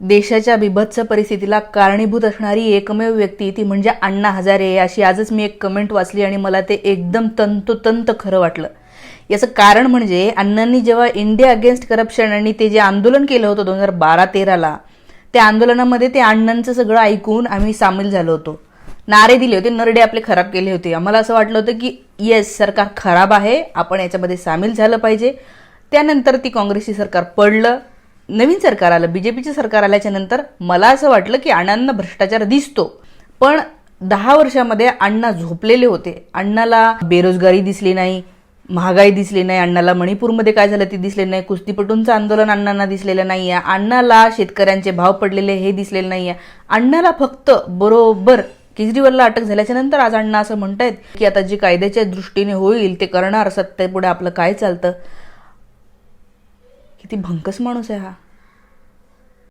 देशाच्या बिभत्स परिस्थितीला कारणीभूत असणारी एकमेव व्यक्ती ती म्हणजे अण्णा हजारे, अशी आजच मी एक कमेंट वाचली आणि मला ते एकदम तंतोतंत खरं वाटलं. याचं कारण म्हणजे अण्णांनी जेव्हा इंडिया अगेन्स्ट करप्शन आणि ते जे आंदोलन केलं होतं 2012-13ला, त्या आंदोलनामध्ये ते अण्णांचं सगळं ऐकून आम्ही सामील झालो होतो. नारे दिले होते, नरडे आपले खराब केले होते. आम्हाला असं वाटलं होतं की येस, सरकार खराब आहे, आपण याच्यामध्ये सामील झालं पाहिजे. त्यानंतर ती काँग्रेसची सरकार पडलं, नवीन सरकार आलं, बीजेपीचं सरकार आल्याच्या नंतर मला असं वाटलं की अण्णांना भ्रष्टाचार दिसतो. पण 10 वर्षामध्ये अण्णा झोपलेले होते. अण्णाला बेरोजगारी दिसली नाही, महागाई दिसली नाही, अण्णाला मणिपूरमध्ये काय झालं ते दिसले नाही, कुस्तीपटूंचं आंदोलन अण्णांना दिसलेलं नाहीये, अण्णाला शेतकऱ्यांचे भाव पडलेले हे दिसलेलं नाहीये. अण्णाला फक्त बरोबर केजरीवालला अटक झाल्याच्या नंतर आज अण्णा असं म्हणतायत की आता जे कायद्याच्या दृष्टीने होईल ते करणार, सत्तेपुढे आपलं काय चालतं. किती भंकस माणूस आहे हा.